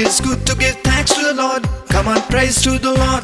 is good to give thanks to the Lord. Come on, praise to the Lord.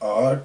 8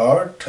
8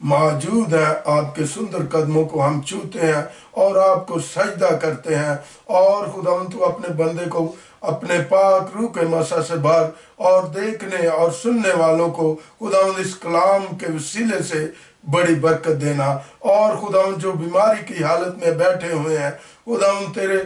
موجود ہیں، آپ کے سندر قدموں کو ہم چھوتے ہیں اور آپ کو سجدہ کرتے ہیں۔ اور خداوند تو اپنے بندے کو اپنے پاک روح کے مسح سے بھر، اور دیکھنے اور سننے والوں کو خداوند اس کلام کے وسیلے سے بڑی برکت دینا۔ اور خداوند جو بیماری کی حالت میں بیٹھے ہوئے ہیں، خداوند تیرے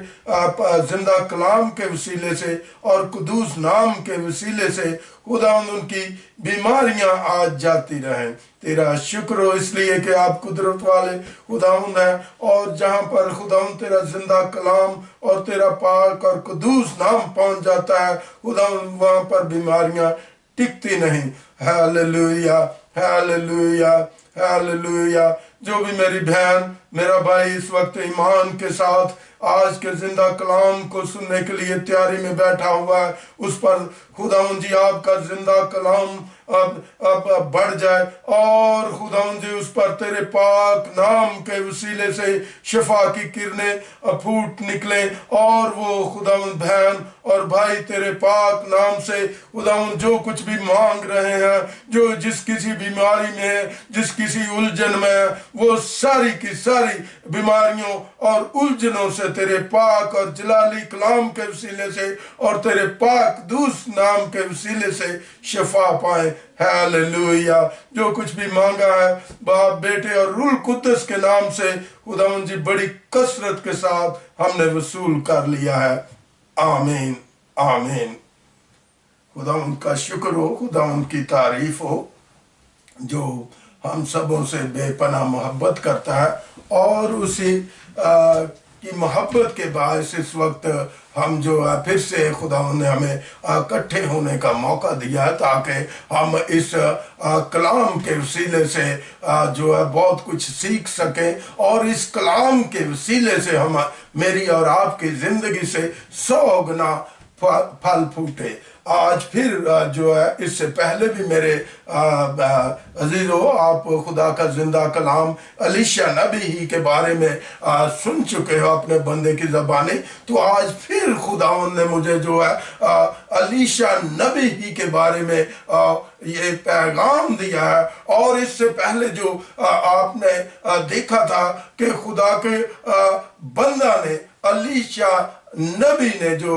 زندہ کلام کے وسیلے سے اور قدوس نام کے وسیلے سے خداوند ان کی بیماریاں آج جاتی رہیں۔ تیرا شکر ہو اس لیے کہ آپ قدرت والے خداوند ہیں، اور جہاں پر خداوند تیرا زندہ کلام اور تیرا پاک اور قدوس نام پہنچ جاتا ہے، خداوند وہاں پر بیماریاں ٹکتی نہیں۔ Hallelujah, hallelujah, hallelujah. جو بھی میری بہن میرا بھائی اس وقت ایمان کے ساتھ آج کے زندہ کلام کو سننے کے لیے تیاری میں بیٹھا ہوا ہے، اس پر خداوند جی آپ کا زندہ کلام اب بڑھ جائے، اور خداوند جی اس پر تیرے پاک نام کے وسیلے سے شفا کی کرنیں پھوٹ نکلیں، اور وہ خداوند بہن اور بھائی تیرے پاک نام سے خداوند جو کچھ بھی مانگ رہے ہیں، جو جس کسی بیماری میں ہے، جس کسی الجھن میں ہے، وہ ساری کی ساری بیماریوں اور الجھنوں سے تیرے پاک اور جلالی کلام کے وسیلے سے اور تیرے پاک دوس نام کے وسیلے سے شفا پائیں۔ ہاللویا۔ جو کچھ بھی مانگا ہے باپ، بیٹے اور روح القدس کے نام سے خداوند جی بڑی کثرت کے ساتھ ہم نے وصول کر لیا ہے۔ آمین، آمین۔ خداوند کا شکر ہو، خداوند کی تعریف ہو، جو ہم سبوں سے بے پناہ محبت کرتا ہے، اور اسی کی محبت کے باعث اس وقت ہم جو ہے پھر سے خداوند نے ہمیں اکٹھے ہونے کا موقع دیا ہے، تاکہ ہم اس کلام کے وسیلے سے جو ہے بہت کچھ سیکھ سکیں، اور اس کلام کے وسیلے سے ہم میری اور آپ کی زندگی سے 100 گنا پھل پھوٹے۔ آج پھر جو ہے اس سے پہلے بھی میرے عزیزو آپ خدا کا زندہ کلام الیشا نبی ہی کے بارے میں سن چکے ہو اپنے بندے کی زبانی، تو آج پھر خداوند نے مجھے جو ہے الیشا نبی ہی کے بارے میں یہ پیغام دیا ہے۔ اور اس سے پہلے جو آپ نے دیکھا تھا کہ خدا کے بندہ نے الیشا نبی نے جو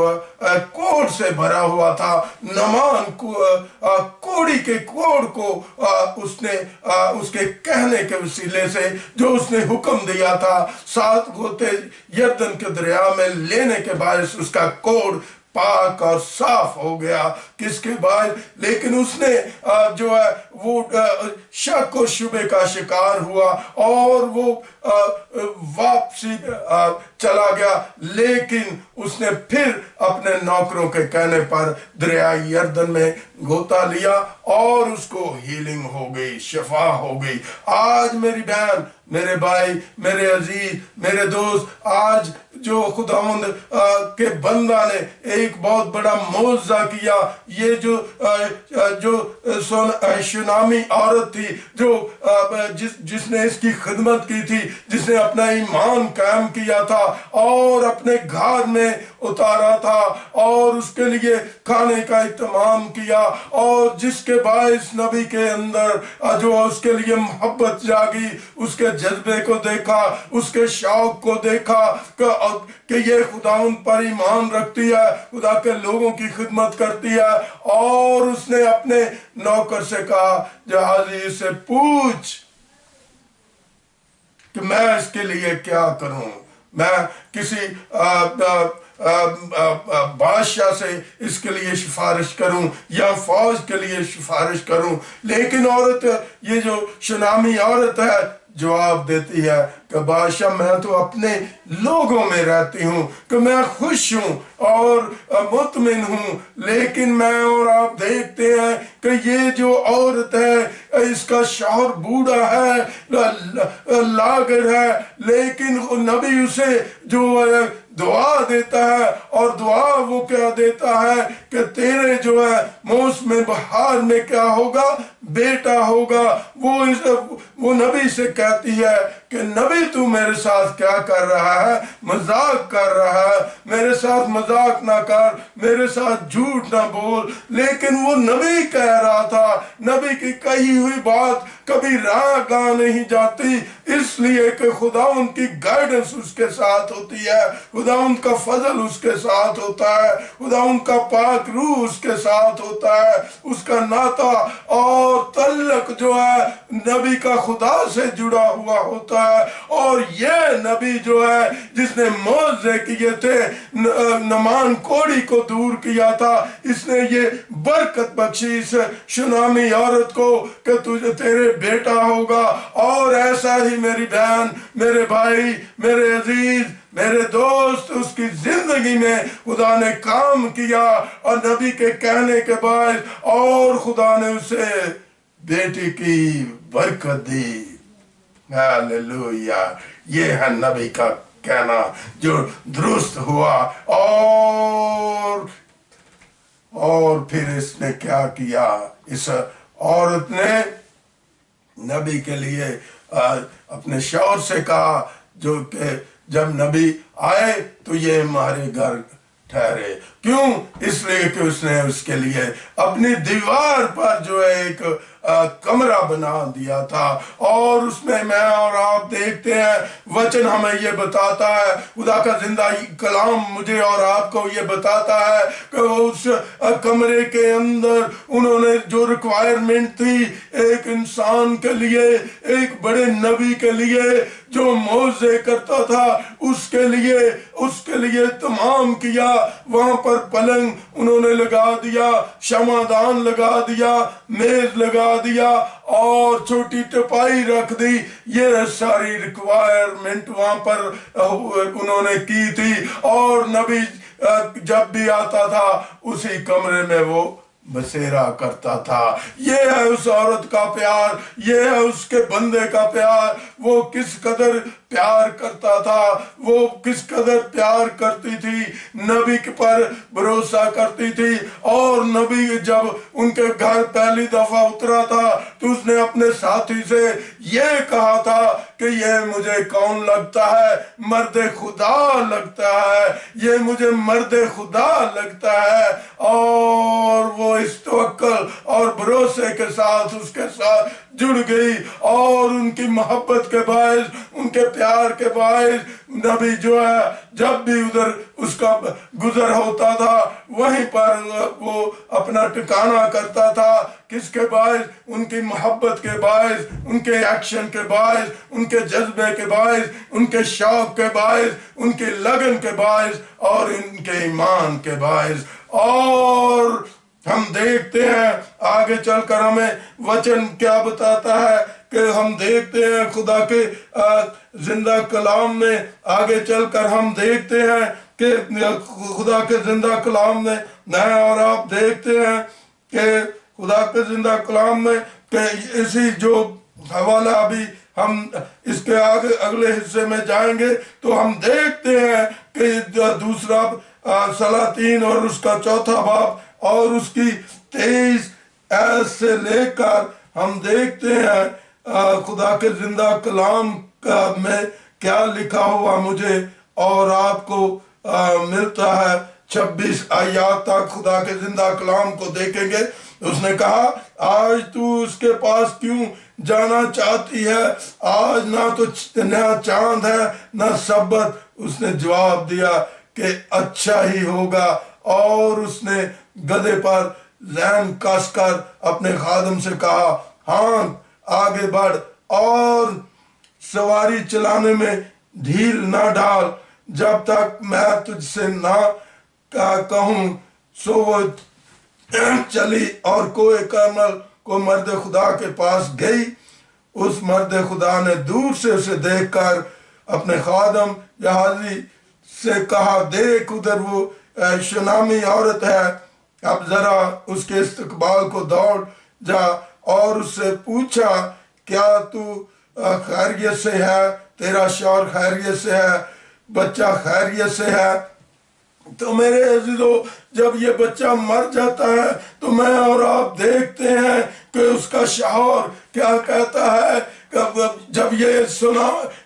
کوڑ سے بھرا ہوا تھا، نعمان کوڑی کے کوڑ کو اس نے اس کے کہنے کے وسیلے سے جو اس نے حکم دیا تھا 7 غوطے یردن کے دریا میں لینے کے باعث اس کا کوڑ پاک اور صاف ہو گیا۔ کس کے بعد؟ لیکن اس نے جو ہے وہ شک و شبے کا شکار ہوا اور وہ واپسی چلا گیا، لیکن اس نے پھر اپنے نوکروں کے کہنے پر دریائے یردن میں غوطہ لیا اور اس کو ہیلنگ ہو گئی، شفا ہو گئی۔ آج میری بہن، میرے بھائی، میرے عزیز، میرے دوست، آج جو خداوند کے بندہ نے ایک بہت بڑا معجزہ کیا، یہ جو شونامی عورت تھی، جو جس نے اس کی خدمت کی تھی، جس نے اپنا ایمان قائم کیا تھا اور اپنے گھر میں اتارا تھا اور اس کے لیے کھانے کا اہتمام کیا، اور جس کے باعث نبی کے اندر جو اس کے لیے محبت جاگی، اس کے جذبے کو دیکھا، اس کے شوق کو دیکھا کہ یہ خداوند پر ایمان رکھتی ہے، خدا کے لوگوں کی خدمت کرتی ہے، اور اس نے اپنے نوکر سے کہا جہازی سے پوچھ کہ میں اس کے لیے کیا کروں، میں کسی بادشاہ سے اس کے لیے سفارش کروں یا فوج کے لیے سفارش کروں؟ لیکن عورت، یہ جو شنامی عورت ہے، جواب دیتی ہے کہ بادشاہ میں تو اپنے لوگوں میں رہتی ہوں، کہ میں خوش ہوں اور مطمئن ہوں، لیکن میں اور آپ دیکھتے ہیں کہ یہ جو عورت ہے اس کا شوہر بوڑھا ہے، لاغر ہے، لیکن نبی اسے جو دعا دیتا ہے، اور دعا وہ کیا دیتا ہے کہ تیرے جو ہے موسم بہار میں کیا ہوگا؟ بیٹا ہوگا۔ وہ نبی سے کہتی ہے کہ نبی تو میرے ساتھ کیا کر رہا ہے، مذاق کر رہا ہے، میرے ساتھ مذاق نہ کر، میرے ساتھ جھوٹ نہ بول۔ لیکن وہ نبی کہہ رہا تھا، نبی کی کہی ہوئی بات کبھی راہ گاہ نہیں جاتی، اس لیے کہ خدا ان کی گائیڈنس اس کے ساتھ ہوتی ہے، خدا ان کا فضل اس کے ساتھ ہوتا ہے، خدا ان کا پاک روح اس کے ساتھ ہوتا ہے، اس کا ناطہ اور تعلق جو ہے نبی کا خدا سے جڑا ہوا ہوتا ہے۔ اور یہ نبی جو ہے جس نے معجزے کیے تھے، نعمان کوڑی کو دور کیا تھا، اس نے یہ برکت بخشی اس شنامی عورت کو کہ تجھے تیرے بیٹا ہوگا۔ اور ایسا ہی میری بہن، میرے بھائی، میرے عزیز، میرے دوست، اس کی زندگی میں خدا نے کام کیا اور نبی کے کہنے کے بعد اور خدا نے اسے بیٹی کی برکت دی۔ ہاللویا! یہ ہے نبی کا کہنا جو درست ہوا۔ اور پھر اس نے کیا کیا؟ اس عورت نے نبی کے لیے اپنے شوہر سے کہا، جو کہ جب نبی آئے تو یہ ہمارے گھر ٹھہرے۔ کیوں؟ اس لیے کہ اس نے اس کے لیے اپنی دیوار پر جو ہے ایک کمرہ بنا دیا تھا، اور اس میں میں اور آپ دیکھتے ہیں وچن ہمیں یہ بتاتا ہے، خدا کا زندہ کلام مجھے اور آپ کو یہ بتاتا ہے کہ اس کمرے کے اندر انہوں نے جو ریکوائرمنٹ تھی ایک انسان کے لیے، ایک بڑے نبی کے لیے جو معجزے کرتا تھا، اس کے لیے تمام کیا۔ وہاں پر پلنگ انہوں نے لگا دیا، شمعدان لگا دیا، میز لگا دیا اور چھوٹی ٹپائی رکھ دی۔ یہ ساری ریکوائرمنٹ وہاں پر انہوں نے کی تھی، اور نبی جب بھی آتا تھا اسی کمرے میں وہ بسیرا کرتا تھا۔ یہ ہے اس عورت کا پیار، یہ ہے اس کے بندے کا پیار۔ وہ کس قدر پیار کرتا تھا، وہ کس قدر پیار کرتی تھی، نبی پر بھروسہ کرتی تھی۔ اور نبی جب ان کے گھر پہلی دفعہ اترا تھا تو اس نے اپنے ساتھی سے یہ کہا تھا کہ یہ مجھے کون لگتا ہے؟ مرد خدا لگتا ہے، یہ مجھے مرد خدا لگتا ہے۔ اور وہ اس توکل اور بھروسے کے ساتھ اس کے ساتھ جڑ گئی، اور ان کی محبت کے باعث، ان کے پیار کے باعث نبی جو ہے جب بھی ادھر اس کا گزر ہوتا تھا وہیں پر وہ اپنا ٹھکانہ کرتا تھا۔ کس کے باعث؟ ان کی محبت کے باعث، ان کے ایکشن کے باعث، ان کے جذبے کے باعث، ان کے شوق کے باعث، ان کی لگن کے باعث اور ان کے ایمان کے باعث۔ اور ہم دیکھتے ہیں آگے چل کر ہمیں وچن کیا بتاتا ہے کہ ہم دیکھتے ہیں خدا کے زندہ کلام میں، آگے چل کر ہم دیکھتے ہیں کہ خدا کے زندہ کلام میں میں اور آپ دیکھتے ہیں کہ خدا کے زندہ کلام میں کہ اسی جو حوالہ ابھی ہم اس کے آگے اگلے حصے میں جائیں گے تو ہم دیکھتے ہیں کہ دوسرا سلاطین اور اس کا چوتھا باب اور اس کی 23 آیت سے لے کر ہم دیکھتے ہیں خدا کے زندہ کلام میں کیا لکھا ہوا مجھے اور آپ کو ملتا ہے۔ 26 آیات تک خدا کے زندہ کلام کو دیکھیں گے۔ اس نے کہا، آج تو اس کے پاس کیوں جانا چاہتی ہے؟ آج نہ تو نیا چاند ہے نہ سبت۔ اس نے جواب دیا کہ اچھا ہی ہوگا، اور اس نے گدھے پر ذہن کس کر اپنے خادم سے کہا، ہاں آگے بڑھ اور سواری چلانے میں ڈھیل نہ ڈال جب تک میں تجھ سے نہ کہوں۔ سو وہ چلی اور کوہ کارمل کو مرد خدا کے پاس گئی۔ اس مرد خدا نے دور سے اسے دیکھ کر اپنے خادم جہازی سے کہا، دیکھ ادھر وہ شنامی عورت ہے، اب ذرا اس کے استقبال کو دوڑ جا اور اس سے پوچھا، کیا تو خیریت سے ہے؟ تیرا شوہر خیریت سے ہے؟ بچہ خیریت سے ہے؟ تو میرے عزیزو، جب یہ بچہ مر جاتا ہے تو میں اور آپ دیکھتے ہیں کہ اس کا شوہر کیا کہتا ہے جب یہ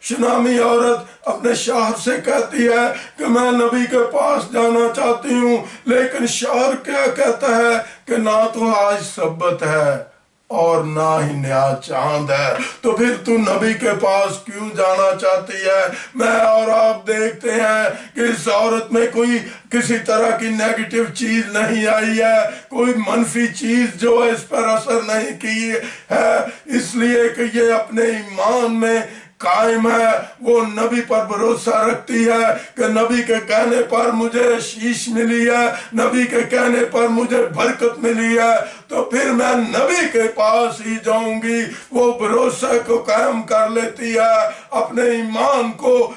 شنامی عورت اپنے شوہر سے کہتی ہے کہ میں نبی کے پاس جانا چاہتی ہوں، لیکن شوہر کیا کہتا ہے کہ نہ تو آج سبت ہے اور نہ ہی نیا چاند ہے، تو پھر تو نبی کے پاس کیوں جانا چاہتی ہے؟ میں اور آپ دیکھتے ہیں کہ اس عورت میں کوئی کسی طرح کی نیگیٹو چیز نہیں آئی ہے، کوئی منفی چیز جو اس پر اثر نہیں کی ہے، اس لیے کہ یہ اپنے ایمان میں قائم ہے، وہ نبی پر بھروسہ رکھتی ہے کہ نبی کے کہنے پر مجھے شیش ملی ہے، نبی کے کہنے پر مجھے برکت ملی ہے، تو پھر میں نبی کے پاس ہی جاؤں گی۔ وہ بھروسہ کو قائم کر لیتی ہے، اپنے ایمان کو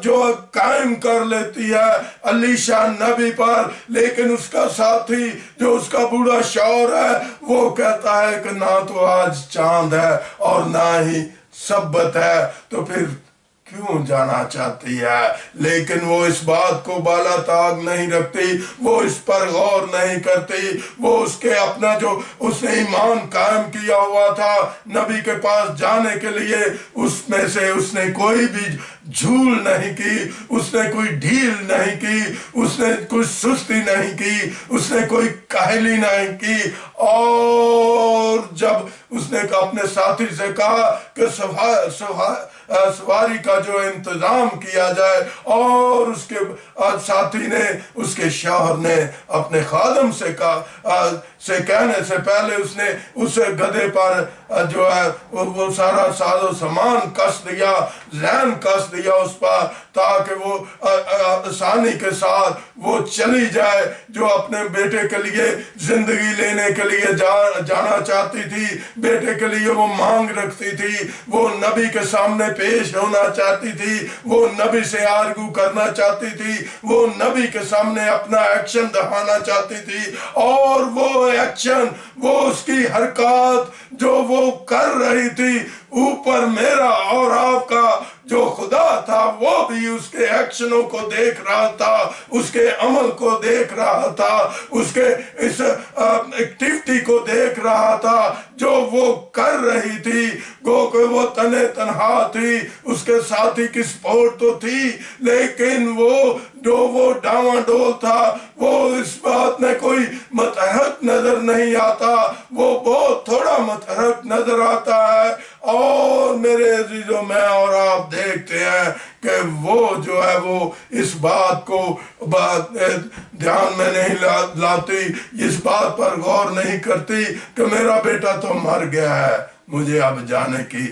جو قائم کر لیتی ہے علیشا نبی پر، لیکن اس کا ساتھی جو اس کا بوڑھا شوہر ہے وہ کہتا ہے کہ نہ تو آج چاند ہے اور نہ ہی سبت ہے، تو پھر کیوں جانا چاہتی ہے؟ لیکن وہ اس بات کو بالا تاگ نہیں رکھتی، وہ اس پر غور نہیں کرتی، وہ اس کے اپنا جو اس نے ایمان قائم کیا ہوا تھا نبی کے پاس جانے کے لیے، اس میں سے اس نے کوئی بھی جھول نہیں کی، اس نے کوئی ڈھیل نہیں کی، اس نے کوئی سستی نہیں کی، اس نے کوئی کاہلی نہیں کی۔ اور جب اس نے اپنے ساتھی سے کہا کہ سواری کا جو انتظام کیا جائے، اور اس کے ساتھی نے، اس کے شوہر نے اپنے خادم سے کہا، سے کہنے سے پہلے اس نے اسے گدھے پر جو ہے وہ سارا ساز و سامان کس دیا، ذہن کس دیا اس پر، تاکہ وہ آسانی کے ساتھ وہ چلی جائے، جو اپنے بیٹے کے لیے زندگی لینے کے لیے جانا چاہتی تھی، بیٹے کے لیے وہ مانگ رکھتی تھی، وہ نبی کے سامنے پیش ہونا چاہتی تھی، وہ نبی سے آرگو کرنا چاہتی تھی، وہ نبی کے سامنے اپنا ایکشن دکھانا چاہتی تھی، اور وہ ایکشن، وہ اس کی حرکات جو وہ کر رہی تھی، اوپر میرا اور آپ کا جو خدا تھا وہ بھی اس کے ایکشنوں کو دیکھ رہا تھا، اس کے عمل کو دیکھ رہا تھا، اس کے اس ایکٹیویٹی کو دیکھ رہا تھا جو وہ کر رہی تھی۔ گو کہ وہ تنہا تھی، اس کے ساتھی کی سپورٹ تو تھی، لیکن وہ ڈاواڈول تھا، وہ اس بات میں کوئی متحرک نظر نہیں آتا، وہ بہت تھوڑا متحرک نظر آتا ہے۔ اور میرے عزیزوں، میں اور آپ دیکھتے ہیں کہ وہ جو ہے وہ اس بات کو دھیان میں نہیں لاتی، اس بات پر غور نہیں کرتی کہ میرا بیٹا تو مر گیا ہے، مجھے اب جانے کی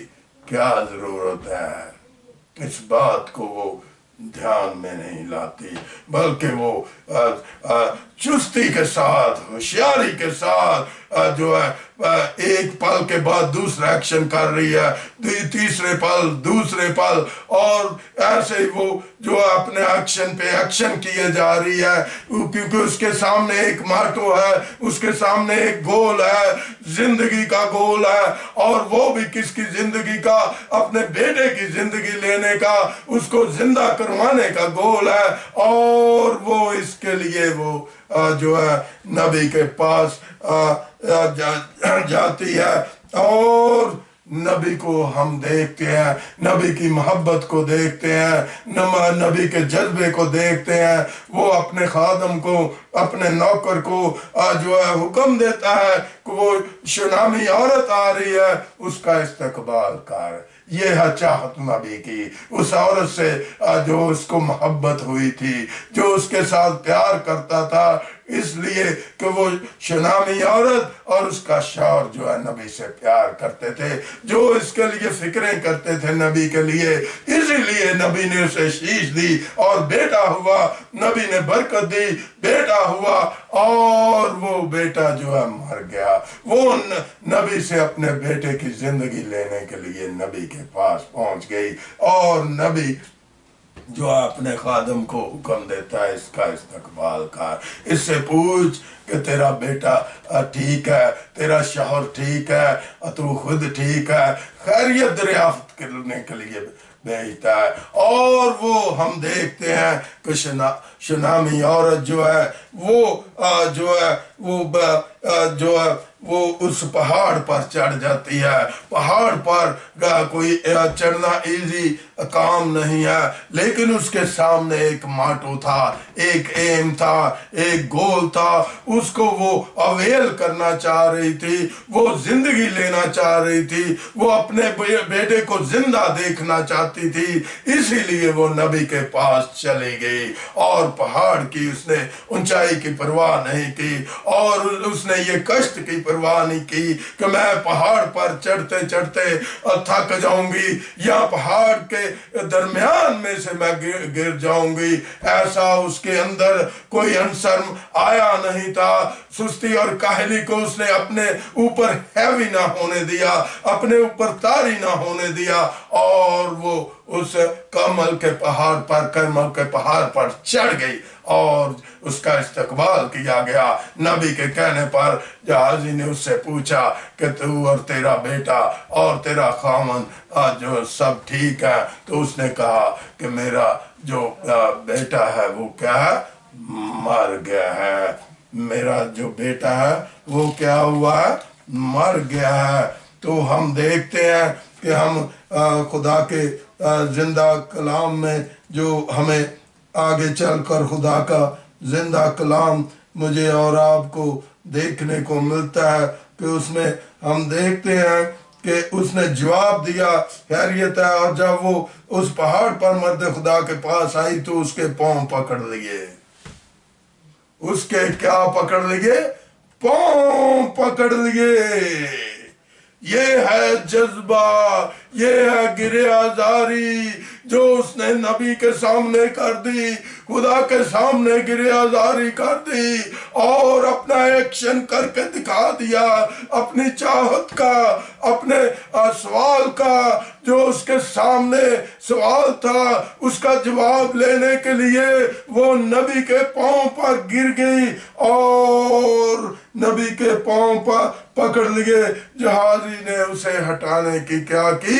کیا ضرورت ہے۔ اس بات کو وہ دھیان میں نہیں لاتی، بلکہ وہ چستی کے ساتھ، ہوشیاری کے ساتھ جو ہے ایک پل کے بعد دوسرا ایکشن کر رہی ہے، تیسرے پل دوسرے پل، اور ایسے ہی وہ جو اپنے ایکشن پہ ایکشن کیے جا رہی ہے، کیونکہ اس کے سامنے ایک مارٹو ہے، اس کے سامنے ایک گول ہے، زندگی کا گول ہے، اور وہ بھی کس کی زندگی کا؟ اپنے بیٹے کی زندگی لینے کا، اس کو زندہ کروانے کا گول ہے، اور وہ اس کے لیے وہ جو ہے نبی کے پاس جاتی ہے۔ اور نبی کو ہم دیکھتے ہیں، نبی کی محبت کو دیکھتے ہیں، نبی کے جذبے کو دیکھتے ہیں۔ وہ اپنے خادم کو، اپنے نوکر کو جو ہے حکم دیتا ہے کہ وہ شنامی عورت آ رہی ہے، اس کا استقبال کر۔ یہ ہے چاہت نبی کی اس عورت سے جو اس کو محبت ہوئی تھی، جو اس کے ساتھ پیار کرتا تھا، اس لیے کہ وہ شنامی عورت اور اس کا شوہر جو ہے نبی سے پیار کرتے تھے، جو اس کے لیے فکریں کرتے تھے نبی کے لیے، اسی لیے نبی نے اسے شیش دی اور بیٹا ہوا، نبی نے برکت دی، بیٹا ہوا، اور وہ بیٹا جو ہے مر گیا۔ وہ نبی سے اپنے بیٹے کی زندگی لینے کے لیے نبی کے پاس پہنچ گئی، اور نبی جو اپنے خادم کو حکم دیتا ہے، اس کا استقبال کر، اس سے پوچھ کہ تیرا بیٹا ٹھیک ہے، تیرا شوہر ٹھیک ہے، تو خود ٹھیک ہے، خیریت دریافت کرنے کے لیے بھیجتا ہے۔ اور وہ ہم دیکھتے ہیں کہ شنامی عورت جو ہے وہ جو ہے وہ اس پہاڑ پر چڑھ جاتی ہے. پہاڑ پر کوئی چڑھنا ایزی کام نہیں ہے، لیکن اس کے سامنے ایک ماٹو تھا، ایک ایم تھا، ایک گول تھا. اس کو وہ اویل کرنا چاہ رہی تھی، وہ زندگی لینا چاہ رہی تھی، وہ اپنے بیٹے کو زندہ دیکھنا چاہتی تھی. اسی لیے وہ نبی کے پاس چلی گئی اور پہاڑ کی اس نے اونچائی کی پرواہ نہیں کی، اور اس نے یہ کشت کی پرواہ نہیں کی کہ میں پہاڑ پر چڑھتے چڑھتے تھک جاؤں گی یا پہاڑ کے درمیان میں سے میں گر جاؤں گی. ایسا اس کے اندر کوئی عنصر آیا نہیں تھا. سستی اور کاہلی کو اس نے اپنے اوپر ہیوی نہ ہونے دیا، اپنے اوپر طاری نہ ہونے دیا، اور وہ اس کمل کے پہاڑ پر چڑھ گئی اور اس کا استقبال کیا گیا. نبی کے کہنے پر جہازی نے اس سے پوچھا کہ تو اور تیرا بیٹا اور تیرا خاوند جو سب ٹھیک ہے؟ تو اس نے کہا کہ میرا جو بیٹا ہے وہ کیا ہے؟ مر گیا ہے. میرا جو بیٹا ہے وہ کیا ہوا ہے؟ مر گیا ہے. تو ہم دیکھتے ہیں کہ ہم خدا کے زندہ کلام میں جو ہمیں آگے چل کر خدا کا زندہ کلام مجھے اور آپ کو دیکھنے کو ملتا ہے کہ اس میں ہم دیکھتے ہیں کہ اس نے جواب دیا، خیریت ہے. اور جب وہ اس پہاڑ پر مرد خدا کے پاس آئی تو اس کے پاؤں پکڑ لیے. اس کے کیا پکڑ لیے؟ پاؤں پکڑ لیے. یہ ہے جذبہ، یہ ہے گریہ زاری جو اس نے نبی کے سامنے کر دی، خدا کے سامنے گریہ زاری کر دی اور اپنا ایکشن کر کے دکھا دیا. اپنی چاہت کا، اپنے سوال کا، جو اس کے سامنے سوال تھا اس کا جواب لینے کے لیے وہ نبی کے پاؤں پر گر گئی اور نبی کے پاؤں پر پکڑ لیے. جہازی نے اسے ہٹانے کی کیا کی؟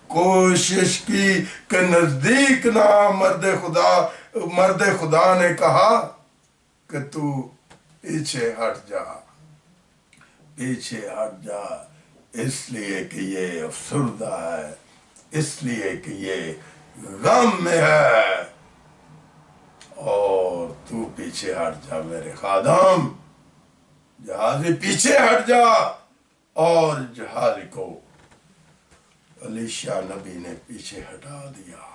کوشش کی کہ نزدیک نہ. مرد خدا نے کہا کہ تو پیچھے ہٹ جا، پیچھے ہٹ جا، اس لیے کہ یہ افسردہ ہے، اس لیے کہ یہ غم میں ہے، اور تو پیچھے ہٹ جا میرے خادم. جہازی پیچھے ہٹ جا، اور جہازی کو الیشا نبی نے پیچھے ہٹا دیا.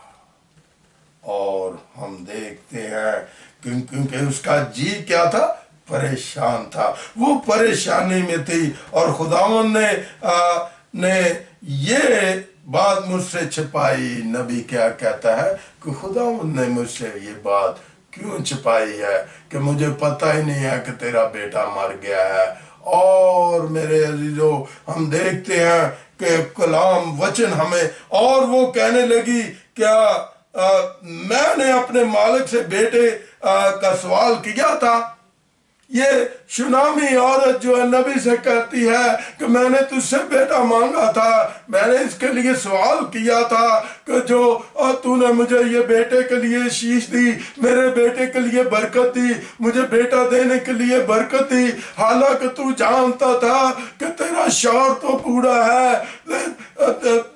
اور ہم دیکھتے ہیں کیونکہ اس کا جی کیا تھا؟ پریشان تھا. وہ پریشانی میں تھی اور خداوند نے یہ بات مجھ سے چھپائی. نبی کیا کہتا ہے کہ خداوند نے مجھ سے یہ بات کیوں چھپائی ہے کہ مجھے پتہ ہی نہیں ہے کہ تیرا بیٹا مر گیا ہے. اور میرے عزیزو ہم دیکھتے ہیں کہ کلام وچن ہمیں، اور وہ کہنے لگی کیا میں نے اپنے مالک سے بیٹے کا سوال کیا تھا؟ یہ شنامی عورت جو ہے نبی سے کہتی ہے کہ میں نے تجھ سے بیٹا مانگا تھا، میں نے اس کے لیے سوال کیا تھا کہ جو تو نے مجھے یہ بیٹے کے لیے شیش دی، میرے بیٹے کے لیے برکت دی، مجھے بیٹا دینے کے لیے برکت دی، حالانکہ تو جانتا تھا کہ تیرا شوہر تو بوڑھا ہے،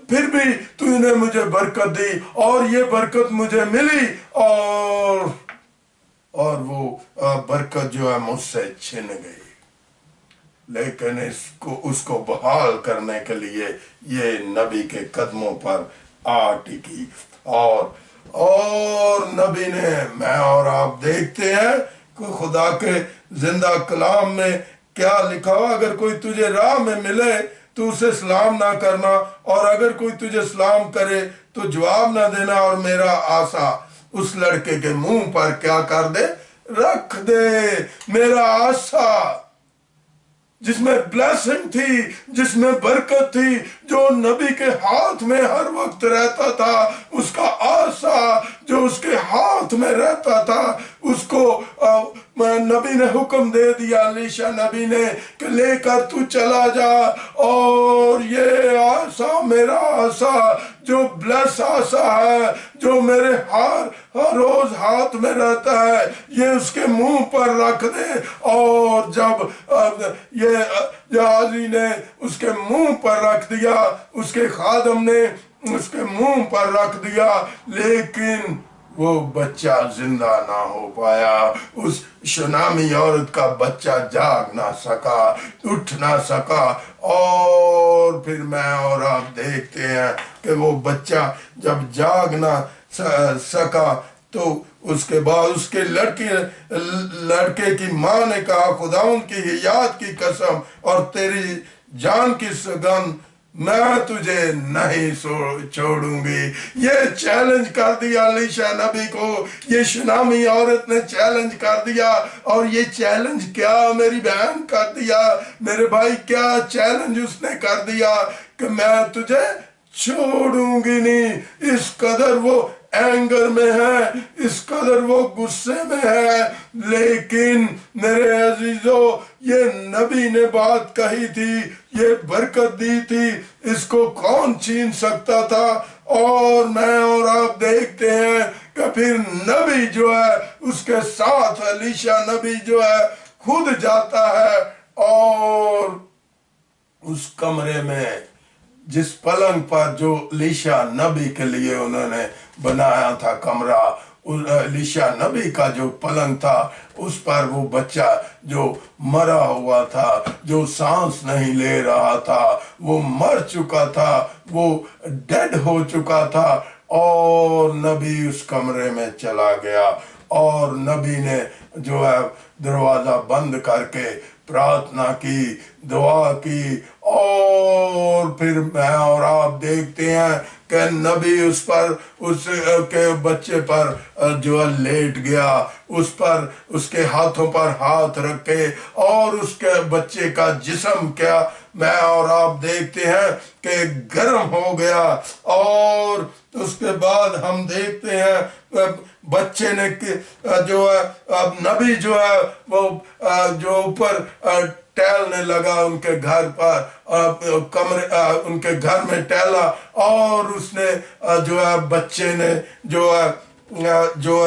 پھر بھی تو نے مجھے برکت دی اور یہ برکت مجھے ملی، اور وہ برکت جو ہے مجھ سے چھن گئی. لیکن اس کو بحال کرنے کے لیے یہ نبی کے قدموں پر آ ٹکی. اور نبی نے، میں اور آپ دیکھتے ہیں کہ خدا کے زندہ کلام میں کیا لکھا ہوا، اگر کوئی تجھے راہ میں ملے تو اسے سلام نہ کرنا، اور اگر کوئی تجھے سلام کرے تو جواب نہ دینا، اور میرا آسا اس لڑکے کے منہ پر کیا کر دے؟ رکھ دے. میرا آسا جس میں بلیسنگ تھی، جس میں برکت تھی، جو نبی کے ہاتھ میں ہر وقت رہتا تھا، اس کا آسا جو اس کے ہاتھ میں رہتا تھا اس کو نبی نے حکم دے دیا، الیشا نبی نے، کہ لے کر تو چلا جا، اور یہ آسا میرا آسا جو بلیس آسا ہے، جو میرے ہر روز ہاتھ میں رہتا ہے، یہ اس کے منہ پر رکھ دے۔ اور جب یہ جہازی نے اس کے منہ پر رکھ دیا، اس کے خادم نے اس کے منہ پر رکھ دیا، لیکن وہ بچہ زندہ نہ ہو پایا۔ اس شنامی عورت کا بچہ جاگ نہ سکا، اٹھ نہ سکا، اور پھر میں اور آپ دیکھتے ہیں کہ وہ بچہ جب جاگ نہ سکا تو اس کے بعد اس کے لڑکے کی ماں نے کہا، خداوند کی حیات کی قسم اور تیری جان کی سوگند، میں تجھے نہیں چھوڑوں گی۔ یہ چیلنج کر دیا الیشا نبی کو، یہ شنامی عورت نے چیلنج کر دیا۔ اور یہ چیلنج کیا میری بہن کر دیا، میرے بھائی، کیا چیلنج اس نے کر دیا کہ میں تجھے چھوڑوں گی نہیں۔ اس قدر وہ اینگر میں ہے، اس قدر وہ غصے میں ہے، لیکن میرے عزیزو یہ نبی نے بات کہی تھی، یہ برکت دی تھی، اس کو کون چھین سکتا تھا؟ اور میں اور آپ دیکھتے ہیں کہ پھر نبی جو ہے اس کے ساتھ الیشا نبی جو ہے خود جاتا ہے، اور اس کمرے میں جس پلنگ پر جو الیشا نبی کے لیے انہوں نے بنایا تھا کمرہ، الیشا نبی کا جو پلنگ تھا، اس پر وہ بچہ جو مرا ہوا تھا، جو سانس نہیں لے رہا تھا، وہ مر چکا تھا، وہ ڈیڈ ہو چکا تھا، اور نبی اس کمرے میں چلا گیا، اور نبی نے جو ہے دروازہ بند کر کے پرارتھنا کی، دعا کی، اور پھر میں اور آپ دیکھتے ہیں کہ نبی اس پر، اس کے بچے پر جو ہے لیٹ گیا، اس پر اس کے ہاتھوں پر ہاتھ رکھے، اور اس کے بچے کا جسم کیا میں اور آپ دیکھتے ہیں کہ گرم ہو گیا۔ اور اس کے بعد ہم دیکھتے ہیں بچے نے جو ہے اب نبی جو ہے وہ جو اوپر ٹہلنے لگا ان کے گھر پر، ان کے گھر میں ٹہلا، اور اس نے جو ہے بچے نے جو ہے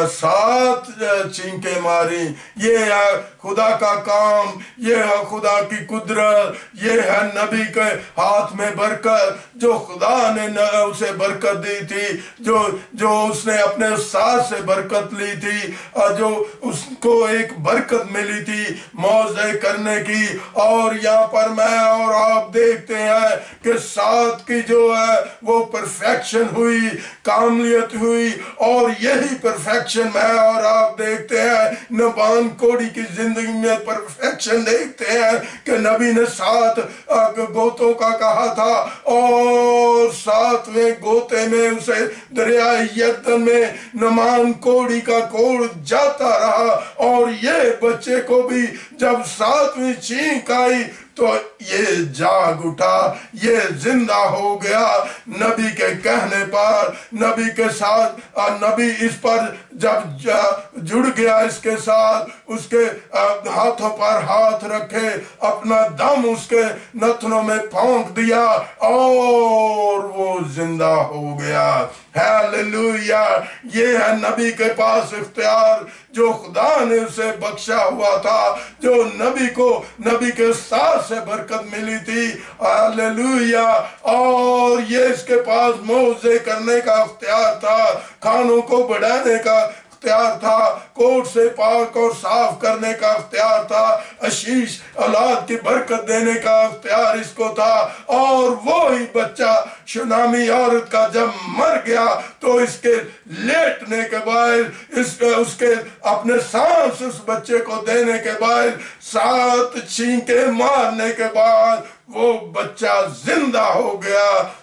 7 چینکیں ماری۔ یہ ہے خدا کا کام، یہ ہے خدا کی قدرت، یہ ہے نبی کے ہاتھ میں برکت، جو خدا نے اسے برکت دی تھی، جو اس نے اپنے استاد سے برکت لی تھی، جو اس کو ایک برکت ملی تھی موعظے کرنے کی۔ اور یہاں پر میں اور آپ دیکھتے ہیں کہ 7 کی جو ہے وہ پرفیکشن ہوئی، کاملیت ہوئی، اور یہی پرفیکشن میں اور آپ دیکھتے ہیں نبان کوڑی کی زندگی میں پرفیکشن دیکھتے ہیں کہ نبی نے 7 گوتوں کا کہا تھا، اور 7ویں گوتے میں اسے دریائے یردن میں نمان کوڑی کا کوڑ جاتا رہا، اور یہ بچے کو بھی جب 7ویں چینک آئی تو یہ جاگ اٹھا، یہ زندہ ہو گیا نبی کے کہنے پر، نبی کے ساتھ، نبی اس پر جب جڑ گیا اس کے ساتھ، اس کے ہاتھوں پر ہاتھ رکھے، اپنا دم اس کے نتنوں میں پھونک دیا، اور وہ زندہ ہو گیا۔ ہیلیلویا! یہ ہے نبی کے پاس اختیار جو خدا نے اسے بخشا ہوا تھا، جو نبی کے استاد سے برکت ملی تھی۔ ہیلیلویا! اور یہ اس کے پاس موعظے کرنے کا اختیار تھا، کھانوں کو بڑھانے کا اختیار تھا، کوٹ سے پاک اور صاف کرنے کا اختیار تھا، عشیش اولاد کی برکت دینے کا اختیار اس کو تھا۔ اور وہی بچہ شنامی عورت کا جب مر گیا تو اس کے لیٹنے کے بعد، اس کے اپنے سانس اس بچے کو دینے کے بعد، 7 چھینکیں مارنے کے بعد وہ بچہ زندہ ہو گیا۔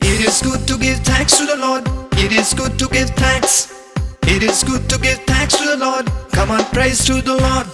It is good to give thanks to the Lord. It is good to give thanks. It is good to give thanks to the Lord. Come on, praise to the Lord.